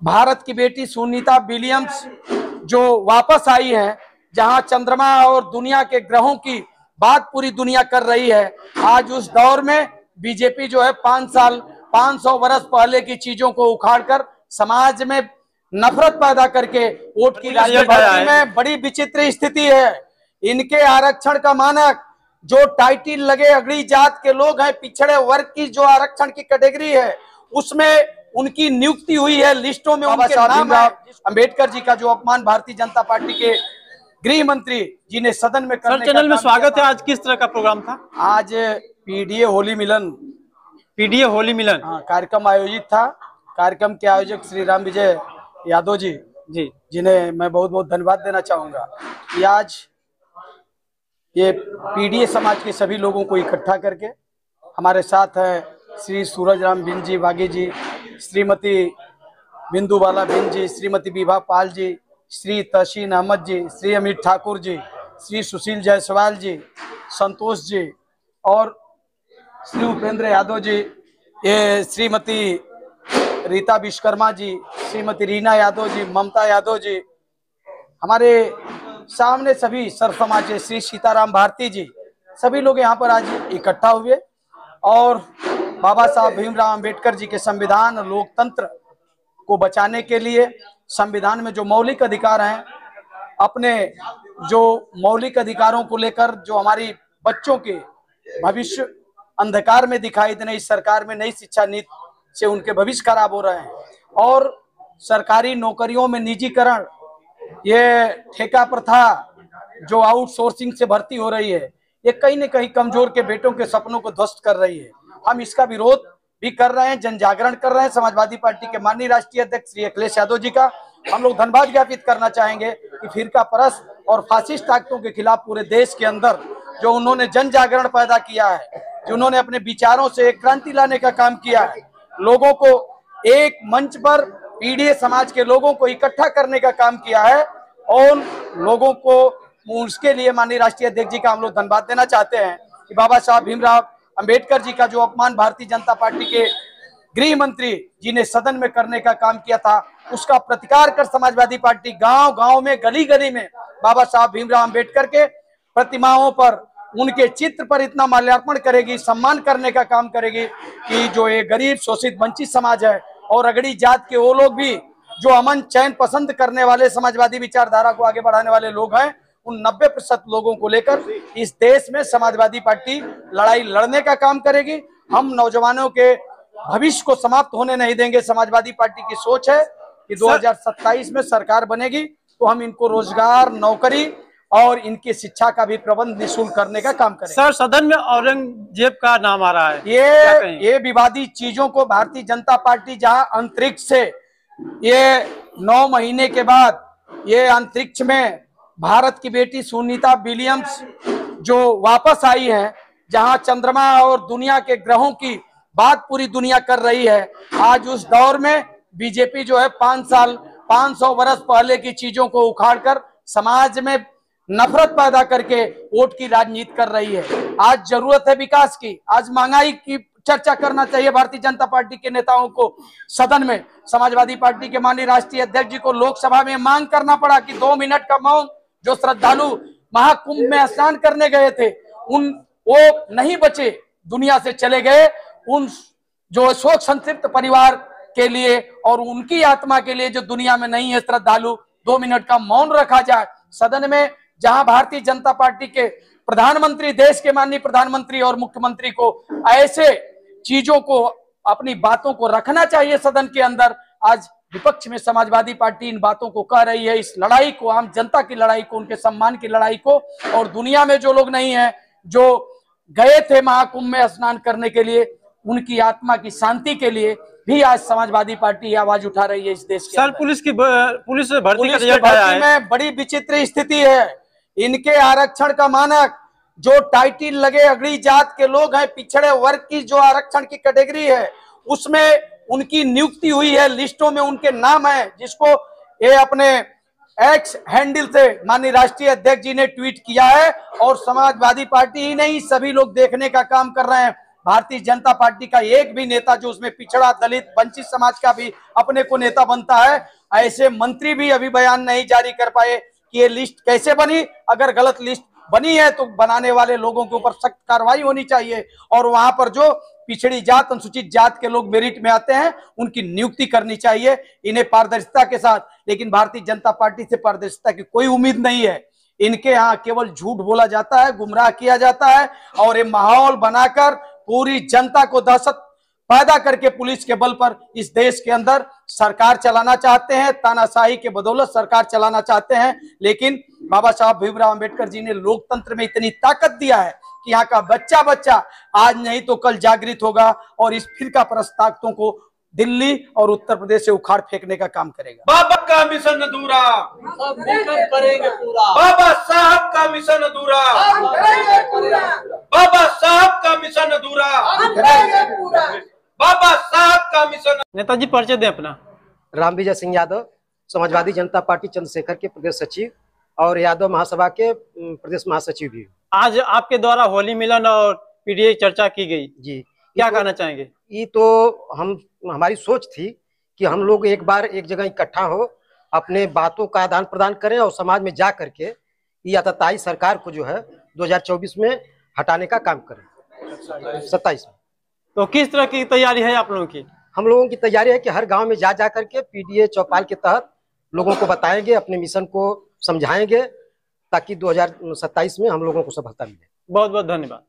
भारत की बेटी सुनीता विलियम्स जो वापस आई हैं, जहां चंद्रमा और दुनिया के ग्रहों की बात पूरी दुनिया कर रही है। आज उस दौर में बीजेपी जो है 500 वर्ष पहले की चीजों को उखाड़कर समाज में नफरत पैदा करके वोट की राजनीति में बड़ी विचित्र स्थिति है। इनके आरक्षण का मानक जो टाइटल लगे अगड़ी जात के लोग हैं, पिछड़े वर्ग की जो आरक्षण की कैटेगरी है, उसमें उनकी नियुक्ति हुई है, लिस्टों में उनके नाम है। अंबेडकर जी का जो अपमान भारतीय जनता पार्टी के गृह मंत्री जी ने सदन में करने चैनल में स्वागत है। आज किस तरह का प्रोग्राम था? आज पीडीए होली मिलन कार्यक्रम आयोजित था। कार्यक्रम के आयोजक श्री राम विजय यादव जी जिन्हें मैं बहुत बहुत धन्यवाद देना चाहूंगा कि आज ये पीडीए समाज के सभी लोगों को इकट्ठा करके हमारे साथ है श्री सूरज राम बिन जी बागी जी, श्रीमती बिंदुबाला बिन जी, श्रीमती विभा पाल जी, श्री तहसीन अहमद जी, श्री अमित ठाकुर जी, श्री सुशील जायसवाल जी, संतोष जी और श्री उपेंद्र यादव जी, ये श्रीमती रीता विश्वकर्मा जी, श्रीमती रीना यादव जी, ममता यादव जी, हमारे सामने सभी सर समाज श्री सीताराम भारती जी, सभी लोग यहाँ पर आज इकट्ठा हुए और बाबा साहब भीमराव अंबेडकर जी के संविधान लोकतंत्र को बचाने के लिए संविधान में जो मौलिक अधिकार हैं, अपने जो मौलिक अधिकारों को लेकर जो हमारी बच्चों के भविष्य अंधकार में दिखाई देने, इस सरकार में नई शिक्षा नीति से उनके भविष्य खराब हो रहे हैं और सरकारी नौकरियों में निजीकरण, ये ठेका प्रथा जो आउटसोर्सिंग से भर्ती हो रही है, ये कहीं न कहीं कमजोर के बेटों के सपनों को ध्वस्त कर रही है। हम इसका विरोध भी कर रहे हैं, जन जागरण कर रहे हैं। समाजवादी पार्टी के माननीय राष्ट्रीय अध्यक्ष श्री अखिलेश यादव जी का हम लोग धन्यवाद ज्ञापित करना चाहेंगे कि फिरका परस्त और फासिस्ट ताकतों के खिलाफ पूरे देश के अंदर जो उन्होंने जन जागरण पैदा किया है, जो उन्होंने अपने विचारों से एक क्रांति लाने का काम किया है, लोगों को एक मंच पर पीडीए समाज के लोगों को इकट्ठा करने का काम किया है और लोगों को उसके लिए माननीय राष्ट्रीय अध्यक्ष जी का हम लोग धन्यवाद देना चाहते हैं कि बाबा साहब भीमराव अंबेडकर जी का जो अपमान भारतीय जनता पार्टी के गृह मंत्री जी ने सदन में करने का काम किया था, उसका प्रतिकार कर समाजवादी पार्टी गांव-गांव में, गली-गली में बाबा साहब भीमराव अंबेडकर के प्रतिमाओं पर, उनके चित्र पर इतना माल्यार्पण करेगी, सम्मान करने का काम करेगी कि जो ये गरीब शोषित वंचित समाज है और अगड़ी जात के वो लोग भी जो अमन चैन पसंद करने वाले समाजवादी विचारधारा को आगे बढ़ाने वाले लोग हैं, उन 90% लोगों को लेकर इस देश में समाजवादी पार्टी लड़ाई लड़ने का काम करेगी। हम नौजवानों के भविष्य को समाप्त होने नहीं देंगे। समाजवादी पार्टी की सोच है कि 2027 में सरकार बनेगी तो हम इनको रोजगार, नौकरी और इनकी शिक्षा का भी प्रबंध निःशुल्क करने का काम करेंगे। सर, सदन में औरंगजेब का नाम आ रहा है, ये विवादित चीजों को भारतीय जनता पार्टी जहां अंतरिक्ष से ये 9 महीने के बाद ये अंतरिक्ष में भारत की बेटी सुनीता विलियम्स जो वापस आई हैं, जहां चंद्रमा और दुनिया के ग्रहों की बात पूरी दुनिया कर रही है, आज उस दौर में बीजेपी जो है 500 वर्ष पहले की चीजों को उखाड़कर समाज में नफरत पैदा करके वोट की राजनीति कर रही है। आज जरूरत है विकास की, आज महंगाई की चर्चा करना चाहिए भारतीय जनता पार्टी के नेताओं को सदन में। समाजवादी पार्टी के माननीय राष्ट्रीय अध्यक्ष जी को लोकसभा में मांग करना पड़ा कि 2 मिनट का मौन जो श्रद्धालु महाकुंभ में स्नान करने गए थे वो नहीं बचे, दुनिया से चले गए। उन जो शोक संतप्त परिवार के लिए और उनकी आत्मा के लिए जो दुनिया में नहीं है श्रद्धालु, 2 मिनट का मौन रखा जाए सदन में, जहां भारतीय जनता पार्टी के प्रधानमंत्री, देश के माननीय प्रधानमंत्री और मुख्यमंत्री को ऐसे चीजों को, अपनी बातों को रखना चाहिए सदन के अंदर। आज विपक्ष में समाजवादी पार्टी इन बातों को कह रही है, इस लड़ाई को, आम जनता की लड़ाई को, उनके सम्मान की लड़ाई को, और दुनिया में जो लोग नहीं है, जो गए थे महाकुंभ में स्नान करने के लिए, उनकी आत्मा की शांति के लिए भी आज समाजवादी पार्टी आवाज उठा रही है इस देश के। सर, पुलिस भर्ती का रिजल्ट आया है, में बड़ी विचित्र स्थिति है। इनके आरक्षण का मानक जो टाइटल लगे अगड़ी जात के लोग हैं, पिछड़े वर्ग की जो आरक्षण की कैटेगरी है, उसमें उनकी नियुक्ति हुई है, लिस्टों में उनके नाम है, जिसको ये अपने एक्स हैंडल से माननीय राष्ट्रीय अध्यक्ष जी ने ट्वीट किया है और समाजवादी पार्टी ही नहीं, सभी लोग देखने का काम कर रहे हैं। भारतीय जनता पार्टी का एक भी नेता जो उसमें पिछड़ा, दलित, वंचित समाज का भी अपने को नेता बनता है, ऐसे मंत्री भी अभी बयान नहीं जारी कर पाए कि ये लिस्ट कैसे बनी। अगर गलत लिस्ट बनी है तो बनाने वाले लोगों के ऊपर सख्त कार्रवाई होनी चाहिए और वहां पर जो पिछड़ी जात, अनुसूचित जात के लोग मेरिट में आते हैं उनकी नियुक्ति करनी चाहिए, इन्हें पारदर्शिता के साथ। लेकिन भारतीय जनता पार्टी से पारदर्शिता की कोई उम्मीद नहीं है। इनके यहाँ केवल झूठ बोला जाता है, गुमराह किया जाता है और ये माहौल बनाकर पूरी जनता को दहशत पैदा करके पुलिस के बल पर इस देश के अंदर सरकार चलाना चाहते हैं, तानाशाही के बदौलत सरकार चलाना चाहते हैं। लेकिन बाबा साहब भीमराव अंबेडकर जी ने लोकतंत्र में इतनी ताकत दिया है कि यहाँ का बच्चा बच्चा आज नहीं तो कल जागृत होगा और इस फिरका परस्त ताकतों को दिल्ली और उत्तर प्रदेश से उखाड़ फेंकने का काम करेगा। बाबा का मिशन अधूरा सब मिलकर करेंगे पूरा, बाबा साहब का मिशन अधूरा, हम करेंगे पूरा, बाबा साहब का मिशन अधूरा, हम करेंगे पूरा, बाबा साहब का मिशन। नेताजी परिचय दें अपना। राम विजय सिंह यादव, समाजवादी जनता पार्टी चंद्रशेखर के प्रदेश सचिव और यादव महासभा के प्रदेश महासचिव भी। आज आपके द्वारा होली मिलन और पीडीए चर्चा की गई जी, क्या कहना चाहेंगे? ये तो हमारी सोच थी कि हम लोग एक बार एक जगह इकट्ठा हो, अपने बातों का आदान प्रदान करें और समाज में जा करके ये आतताई सरकार को जो है 2024 में हटाने का काम करें, 27 में। तो किस तरह की तैयारी है आप लोगों की? हम लोगों की तैयारी है कि हर गांव में जा करके पीडीए चौपाल के तहत लोगों को बताएंगे, अपने मिशन को समझाएंगे ताकि 2027 में हम लोगों को सफलता मिले। बहुत बहुत धन्यवाद।